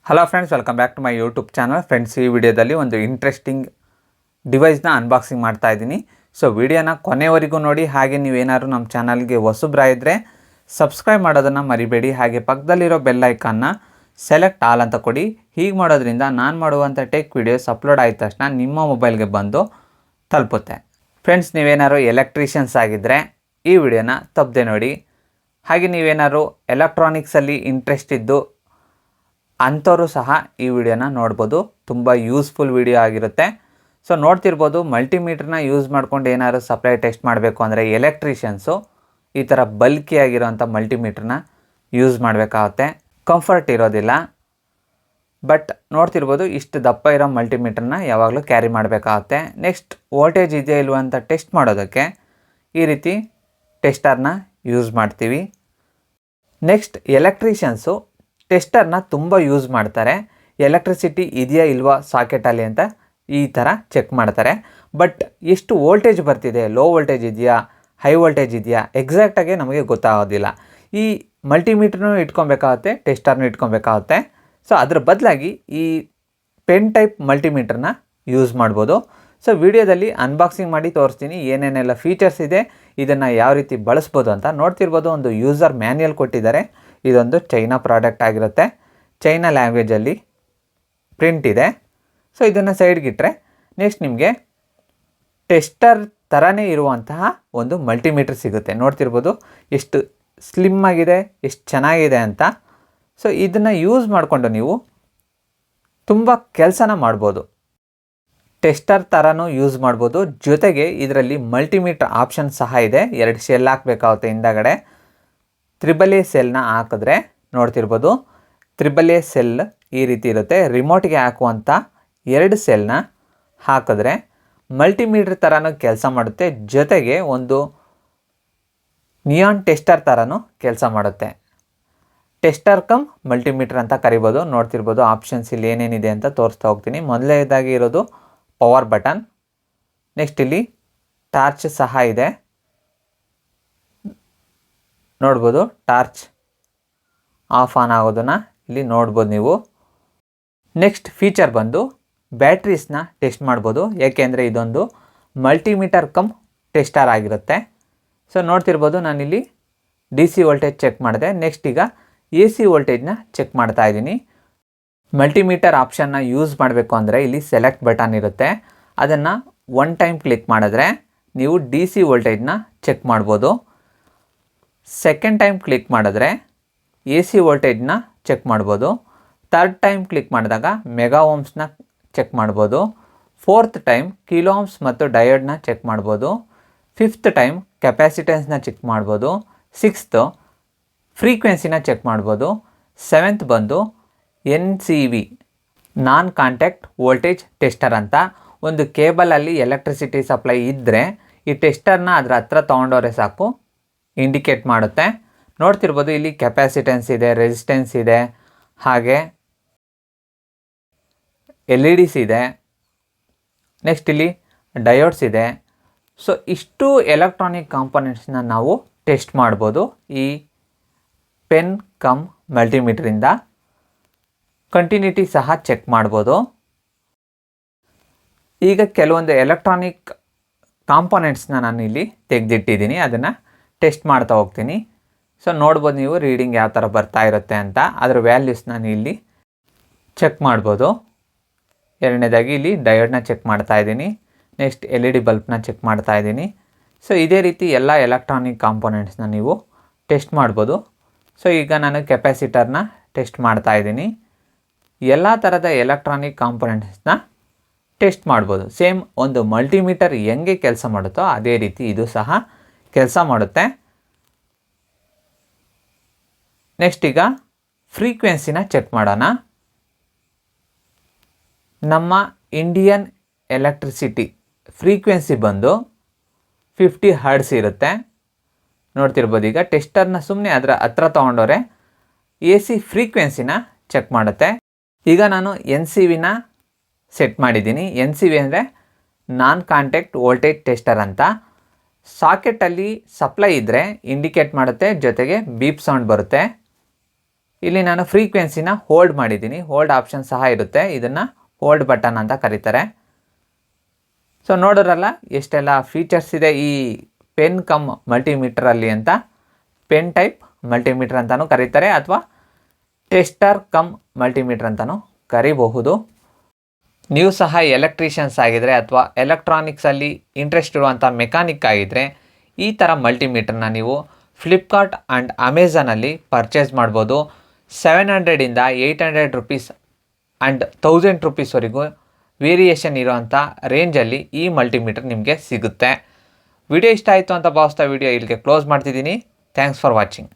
Hello friends, welcome back to my YouTube channel. Friends, ಈ ವಿಡಿಯೋದಲ್ಲಿ ಒಂದು ಇಂಟ್ರೆಸ್ಟಿಂಗ್ ಡಿವೈಸ್ನ ಅನ್ಬಾಕ್ಸಿಂಗ್ ಮಾಡ್ತಾ ಇದ್ದೀನಿ. ಸೊ ವಿಡಿಯೋನ ಕೊನೆವರೆಗೂ ನೋಡಿ. ಹಾಗೆ ನೀವೇನಾದ್ರು ನಮ್ಮ ಚಾನಲ್ಗೆ ಹೊಸಬ್ರಾಯಿದ್ರೆ ಸಬ್ಸ್ಕ್ರೈಬ್ ಮಾಡೋದನ್ನು ಮರಿಬೇಡಿ. ಹಾಗೆ ಪಕ್ಕದಲ್ಲಿರೋ ಬೆಲ್ ಐಕಾನ್ನ ಸೆಲೆಕ್ಟ್ ಆಲ್ ಅಂತ ಕೊಡಿ. ಹೀಗೆ ಮಾಡೋದ್ರಿಂದ ನಾನು ಮಾಡುವಂಥ ಟೆಕ್ ವಿಡಿಯೋಸ್ ಅಪ್ಲೋಡ್ ಆದ ತಕ್ಷಣ ನಿಮ್ಮ ಮೊಬೈಲ್ಗೆ ಬಂದು ತಲುಪುತ್ತೆ. ಫ್ರೆಂಡ್ಸ್, ನೀವೇನಾದ್ರು ಎಲೆಕ್ಟ್ರಿಷಿಯನ್ಸ್ ಆಗಿದ್ದರೆ ಈ ವಿಡಿಯೋನ ತಪ್ಪದೆ ನೋಡಿ. ಹಾಗೆ ನೀವೇನಾದ್ರು ಎಲೆಕ್ಟ್ರಾನಿಕ್ಸಲ್ಲಿ ಇಂಟ್ರೆಸ್ಟ್ ಇದ್ದು ಅಂಥವರು ಸಹ ಈ ವಿಡಿಯೋನ ನೋಡ್ಬೋದು. ತುಂಬ ಯೂಸ್ಫುಲ್ ವಿಡಿಯೋ ಆಗಿರುತ್ತೆ. ಸೊ ನೋಡ್ತಿರ್ಬೋದು, ಮಲ್ಟಿಮೀಟ್ರನ್ನ ಯೂಸ್ ಮಾಡ್ಕೊಂಡು ಏನಾದ್ರು ಸಪ್ಲೈ ಟೆಸ್ಟ್ ಮಾಡಬೇಕು ಅಂದರೆ ಎಲೆಕ್ಟ್ರಿಷಿಯನ್ಸು ಈ ಥರ ಬಲ್ಕಿಯಾಗಿರೋಂಥ ಮಲ್ಟಿಮೀಟ್ರನ್ನ ಯೂಸ್ ಮಾಡಬೇಕಾಗುತ್ತೆ. ಕಂಫರ್ಟ್ ಇರೋದಿಲ್ಲ. ಬಟ್ ನೋಡ್ತಿರ್ಬೋದು, ಇಷ್ಟು ದಪ್ಪ ಇರೋ ಮಲ್ಟಿಮೀಟ್ರನ್ನ ಯಾವಾಗಲೂ ಕ್ಯಾರಿ ಮಾಡಬೇಕಾಗುತ್ತೆ. ನೆಕ್ಸ್ಟ್, ವೋಲ್ಟೇಜ್ ಇದೆಯಾ ಇಲ್ವಾ ಅಂತ ಟೆಸ್ಟ್ ಮಾಡೋದಕ್ಕೆ ಈ ರೀತಿ ಟೆಸ್ಟರ್ನ ಯೂಸ್ ಮಾಡ್ತೀವಿ. ನೆಕ್ಸ್ಟ್, ಎಲೆಕ್ಟ್ರಿಷಿಯನ್ಸು ಟೆಸ್ಟರ್ನ ತುಂಬ ಯೂಸ್ ಮಾಡ್ತಾರೆ. ಎಲೆಕ್ಟ್ರಿಸಿಟಿ ಇದೆಯಾ ಇಲ್ವಾ ಸಾಕೆಟಲ್ಲಿ ಅಂತ ಈ ಥರ ಚೆಕ್ ಮಾಡ್ತಾರೆ. ಬಟ್ ಎಷ್ಟು ವೋಲ್ಟೇಜ್ ಬರ್ತಿದೆ, ಲೋ ವೋಲ್ಟೇಜ್ ಇದೆಯಾ, ಹೈ ವೋಲ್ಟೇಜ್ ಇದೆಯಾ, ಎಕ್ಸಾಕ್ಟಾಗಿ ನಮಗೆ ಗೊತ್ತಾಗೋದಿಲ್ಲ. ಈ ಮಲ್ಟಿಮೀಟ್ರನ್ನೂ ಇಟ್ಕೊಬೇಕಾಗುತ್ತೆ, ಟೆಸ್ಟರ್ನೂ ಇಟ್ಕೊಬೇಕಾಗುತ್ತೆ. ಸೊ ಅದ್ರ ಬದಲಾಗಿ ಈ ಪೆನ್ ಟೈಪ್ ಮಲ್ಟಿಮೀಟ್ರನ್ನ ಯೂಸ್ ಮಾಡ್ಬೋದು. ಸೊ ವಿಡಿಯೋದಲ್ಲಿ ಅನ್ಬಾಕ್ಸಿಂಗ್ ಮಾಡಿ ತೋರಿಸ್ತೀನಿ ಏನೇನೆಲ್ಲ ಫೀಚರ್ಸ್ ಇದೆ, ಇದನ್ನು ಯಾವ ರೀತಿ ಬಳಸ್ಬೋದು ಅಂತ. ನೋಡ್ತಿರ್ಬೋದು, ಒಂದು ಯೂಸರ್ ಮ್ಯಾನ್ಯಲ್ ಕೊಟ್ಟಿದ್ದಾರೆ. ಇದೊಂದು ಚೈನಾ ಪ್ರಾಡಕ್ಟ್ ಆಗಿರುತ್ತೆ. ಚೈನಾ ಲ್ಯಾಂಗ್ವೇಜಲ್ಲಿ ಪ್ರಿಂಟ್ ಇದೆ. ಸೊ ಇದನ್ನು ಸೈಡ್ಗಿಟ್ರೆ ನೆಕ್ಸ್ಟ್ ನಿಮಗೆ ಟೆಸ್ಟರ್ ಥರನೇ ಇರುವಂತಹ ಒಂದು ಮಲ್ಟಿಮೀಟ್ರ್ ಸಿಗುತ್ತೆ. ನೋಡ್ತಿರ್ಬೋದು ಎಷ್ಟು ಸ್ಲಿಮ್ ಆಗಿದೆ, ಎಷ್ಟು ಚೆನ್ನಾಗಿದೆ ಅಂತ. ಸೊ ಇದನ್ನು ಯೂಸ್ ಮಾಡಿಕೊಂಡು ನೀವು ತುಂಬ ಕೆಲಸನ ಮಾಡ್ಬೋದು. ಟೆಸ್ಟರ್ ಥರನೂ ಯೂಸ್ ಮಾಡ್ಬೋದು. ಜೊತೆಗೆ ಇದರಲ್ಲಿ ಮಲ್ಟಿಮೀಟ್ರ್ ಆಪ್ಷನ್ ಸಹ ಇದೆ. 2 ಸೆಲ್ ಹಾಕಬೇಕಾಗುತ್ತೆ ಹಿಂದಗಡೆ. AAA ಸೆಲ್ನ ಹಾಕಿದ್ರೆ ನೋಡ್ತಿರ್ಬೋದು, AAA ಸೆಲ್ ಈ ರೀತಿ ಇರುತ್ತೆ. ರಿಮೋಟ್ಗೆ ಹಾಕುವಂಥ 2 ಸೆಲ್ನ ಹಾಕಿದ್ರೆ ಮಲ್ಟಿಮೀಟ್ರ್ ಥರನೂ ಕೆಲಸ ಮಾಡುತ್ತೆ. ಜೊತೆಗೆ ಒಂದು ನಿಯಾನ್ ಟೆಸ್ಟರ್ ಥರನೂ ಕೆಲಸ ಮಾಡುತ್ತೆ. ಟೆಸ್ಟರ್ ಕಮ್ ಮಲ್ಟಿಮೀಟ್ರ್ ಅಂತ ಕರಿಬೋದು. ನೋಡ್ತಿರ್ಬೋದು, ಆಪ್ಷನ್ಸ್ ಇಲ್ಲಿ ಏನೇನಿದೆ ಅಂತ ತೋರಿಸ್ತಾ ಹೋಗ್ತೀನಿ. ಮೊದಲನೇದಾಗಿ ಇರೋದು ಪವರ್ ಬಟನ್. ನೆಕ್ಸ್ಟ್ ಇಲ್ಲಿ ಟಾರ್ಚ್ ಸಹ ಇದೆ. ನೋಡ್ಬೋದು, ಟಾರ್ಚ್ ಆಫ್ ಆನ್ ಆಗೋದನ್ನು ಇಲ್ಲಿ ನೋಡ್ಬೋದು ನೀವು. ನೆಕ್ಸ್ಟ್ ಫೀಚರ್ ಬಂದು ಬ್ಯಾಟ್ರೀಸ್ನ ಟೆಸ್ಟ್ ಮಾಡ್ಬೋದು. ಏಕೆಂದರೆ ಇದೊಂದು ಮಲ್ಟಿಮೀಟರ್ ಕಮ್ ಟೆಸ್ಟರ್ ಆಗಿರುತ್ತೆ. ಸೊ ನೋಡ್ತಿರ್ಬೋದು, ನಾನಿಲ್ಲಿ DC ವೋಲ್ಟೇಜ್ ಚೆಕ್ ಮಾಡಿದೆ. ನೆಕ್ಸ್ಟ್ ಈಗ AC ವೋಲ್ಟೇಜ್ನ ಚೆಕ್ ಮಾಡ್ತಾ ಇದ್ದೀನಿ. ಮಲ್ಟಿಮೀಟರ್ ಆಪ್ಷನ್ನ ಯೂಸ್ ಮಾಡಬೇಕು ಅಂದರೆ ಇಲ್ಲಿ ಸೆಲೆಕ್ಟ್ ಬಟನ್ ಇರುತ್ತೆ. ಅದನ್ನು 1 ಟೈಮ್ ಕ್ಲಿಕ್ ಮಾಡಿದ್ರೆ ನೀವು DC ವೋಲ್ಟೇಜ್ನ ಚೆಕ್ ಮಾಡ್ಬೋದು. ಸೆಕೆಂಡ್ ಟೈಮ್ ಕ್ಲಿಕ್ ಮಾಡಿದ್ರೆ AC ವೋಲ್ಟೇಜ್ನ ಚೆಕ್ ಮಾಡ್ಬೋದು. ಥರ್ಡ್ ಟೈಮ್ ಕ್ಲಿಕ್ ಮಾಡಿದಾಗ ಮೆಗಾ ಓಮ್ಸ್ನ ಚೆಕ್ ಮಾಡ್ಬೋದು. ಫೋರ್ತ್ ಟೈಮ್ ಕಿಲೋ ಓಮ್ಸ್ ಮತ್ತು ಡಯೋಡ್ನ ಚೆಕ್ ಮಾಡ್ಬೋದು. ಫಿಫ್ತ್ ಟೈಮ್ ಕೆಪಾಸಿಟೆನ್ಸ್ನ ಚೆಕ್ ಮಾಡ್ಬೋದು. ಸಿಕ್ಸ್ತ್ ಫ್ರೀಕ್ವೆನ್ಸಿನ ಚೆಕ್ ಮಾಡ್ಬೋದು. ಸೆವೆಂತ್ ಬಂದು NCV non contact voltage tester ಅಂತ. ಒಂದು ಕೇಬಲಲ್ಲಿ ಎಲೆಕ್ಟ್ರಿಸಿಟಿ ಸಪ್ಲೈ ಇದ್ದರೆ ಈ ಟೆಸ್ಟರ್ನ ಅದರ ಹತ್ರ ತೊಗೊಂಡೋರೆ ಸಾಕು, ಇಂಡಿಕೇಟ್ ಮಾಡುತ್ತೆ. ನೋಡ್ತಿರ್ಬೋದು, ಇಲ್ಲಿ ಕೆಪಾಸಿಟೆನ್ಸ್ ಇದೆ, ರೆಸಿಸ್ಟೆನ್ಸ್ ಇದೆ, ಹಾಗೆ LEDs ಇದೆ. ನೆಕ್ಸ್ಟ್ ಇಲ್ಲಿ ಡಯೋಡ್ಸ್ ಇದೆ. ಸೊ ಇಷ್ಟು ಎಲೆಕ್ಟ್ರಾನಿಕ್ ಕಾಂಪೊನೆಂಟ್ಸ್ನ ನಾವು ಟೆಸ್ಟ್ ಮಾಡ್ಬೋದು ಈ ಪೆನ್ ಕಮ್ ಮಲ್ಟಿಮೀಟ್ರಿಂದ. ಕಂಟಿನ್ಯೂಟಿ ಸಹ ಚೆಕ್ ಮಾಡ್ಬೋದು. ಈಗ ಕೆಲವೊಂದು ಎಲೆಕ್ಟ್ರಾನಿಕ್ ಕಾಂಪೊನೆಂಟ್ಸ್ನ ನಾನು ಇಲ್ಲಿ ತೆಗೆದಿಟ್ಟಿದ್ದೀನಿ, ಅದನ್ನು ಟೆಸ್ಟ್ ಮಾಡ್ತಾ ಹೋಗ್ತೀನಿ. ಸೊ ನೋಡ್ಬೋದು ನೀವು ರೀಡಿಂಗ್ ಯಾವ ಥರ ಬರ್ತಾ ಇರುತ್ತೆ ಅಂತ. ಅದರ ವ್ಯಾಲ್ಯೂಸ್ ನಾನು ಇಲ್ಲಿ ಚೆಕ್ ಮಾಡ್ಬೋದು. ಎರಡನೇದಾಗಿ ಇಲ್ಲಿ ಡಯೋಡ್ನ ಚೆಕ್ ಮಾಡ್ತಾ ಇದ್ದೀನಿ. ನೆಕ್ಸ್ಟ್ LED ಬಲ್ಬ್ನ ಚೆಕ್ ಮಾಡ್ತಾ ಇದ್ದೀನಿ. ಸೊ ಇದೇ ರೀತಿ ಎಲ್ಲ ಎಲೆಕ್ಟ್ರಾನಿಕ್ ಕಾಂಪೊನೆಂಟ್ಸ್ನ ನೀವು ಟೆಸ್ಟ್ ಮಾಡ್ಬೋದು. ಸೊ ಈಗ ನಾನು ಕೆಪಾಸಿಟರ್ನ ಟೆಸ್ಟ್ ಮಾಡ್ತಾ ಇದ್ದೀನಿ. ಎಲ್ಲ ಥರದ ಎಲೆಕ್ಟ್ರಾನಿಕ್ ಕಾಂಪೊನೆಂಟ್ಸ್ನ ಟೆಸ್ಟ್ ಮಾಡ್ಬೋದು. ಸೇಮ್ ಒಂದು ಮಲ್ಟಿಮೀಟರ್ ಹೆಂಗೆ ಕೆಲಸ ಮಾಡುತ್ತೋ ಅದೇ ರೀತಿ ಇದು ಸಹ ಕೆಲಸ ಮಾಡುತ್ತೆ. ನೆಕ್ಸ್ಟ್ ಈಗ ಫ್ರೀಕ್ವೆನ್ಸಿನ ಚೆಕ್ ಮಾಡೋಣ. ನಮ್ಮ ಇಂಡಿಯನ್ ಎಲೆಕ್ಟ್ರಿಸಿಟಿ ಫ್ರೀಕ್ವೆನ್ಸಿ ಬಂದು 50 ಹರ್ಟ್ಸ್ ಇರುತ್ತೆ. ನೋಡ್ತಿರ್ಬೋದು, ಈಗ ಟೆಸ್ಟರ್ನ ಸುಮ್ಮನೆ ಅದರ ಹತ್ರ ತೊಗೊಂಡೋರೆ AC ಫ್ರೀಕ್ವೆನ್ಸಿನ ಚೆಕ್ ಮಾಡುತ್ತೆ. ಈಗ ನಾನು NCVನ ಸೆಟ್ ಮಾಡಿದ್ದೀನಿ. NCV ಅಂದರೆ ನಾನ್ ಕಾಂಟ್ಯಾಕ್ಟ್ ವೋಲ್ಟೇಜ್ ಟೆಸ್ಟರ್ ಅಂತ. ಸಾಕೆಟಲ್ಲಿ ಸಪ್ಲೈ ಇದ್ದರೆ ಇಂಡಿಕೇಟ್ ಮಾಡುತ್ತೆ, ಜೊತೆಗೆ ಬೀಪ್ ಸೌಂಡ್ ಬರುತ್ತೆ. ಇಲ್ಲಿ ನಾನು ಫ್ರೀಕ್ವೆನ್ಸಿನ ಹೋಲ್ಡ್ ಮಾಡಿದ್ದೀನಿ. ಹೋಲ್ಡ್ ಆಪ್ಷನ್ ಸಹ ಇರುತ್ತೆ, ಇದನ್ನು ಹೋಲ್ಡ್ ಬಟನ್ ಅಂತ ಕರೀತಾರೆ. ಸೊ ನೋಡೋರಲ್ಲ ಎಷ್ಟೆಲ್ಲ ಫೀಚರ್ಸ್ ಇದೆ ಈ ಪೆನ್ ಕಮ್ ಮಲ್ಟಿಮೀಟ್ರಲ್ಲಿ ಅಂತ. ಪೆನ್ ಟೈಪ್ ಮಲ್ಟಿಮೀಟರ್ ಅಂತಲೂ ಕರೀತಾರೆ ಅಥವಾ ಟೆಸ್ಟರ್ ಕಮ್ ಮಲ್ಟಿಮೀಟರ್ ಅಂತಲೂ ಕರಿಬಹುದು. ನೀವು ಸಹ ಎಲೆಕ್ಟ್ರಿಷಿಯನ್ಸ್ ಆಗಿದ್ದರೆ ಅಥವಾ ಎಲೆಕ್ಟ್ರಾನಿಕ್ಸಲ್ಲಿ ಇಂಟ್ರೆಸ್ಟ್ ಇರುವಂಥ ಮೆಕ್ಯಾನಿಕ್ ಆಗಿದ್ದರೆ ಈ ಥರ ಮಲ್ಟಿಮೀಟರ್ನ ನೀವು ಫ್ಲಿಪ್ಕಾರ್ಟ್ ಆ್ಯಂಡ್ ಅಮೆಝಾನಲ್ಲಿ ಪರ್ಚೇಸ್ ಮಾಡ್ಬೋದು. 700ಇಂದ 800 ರುಪೀಸ್ ಆ್ಯಂಡ್ 1000 ರುಪೀಸ್ವರೆಗೂ ವೇರಿಯೇಷನ್ ಇರೋವಂಥ ರೇಂಜಲ್ಲಿ ಈ ಮಲ್ಟಿಮೀಟರ್ ನಿಮಗೆ ಸಿಗುತ್ತೆ. ವಿಡಿಯೋ ಇಷ್ಟ ಆಯಿತು ಅಂತ ಭಾವಿಸ್ತಾ ವಿಡಿಯೋ ಇಲ್ಲಿಗೆ ಕ್ಲೋಸ್ ಮಾಡ್ತಿದ್ದೀನಿ. Thanks for watching.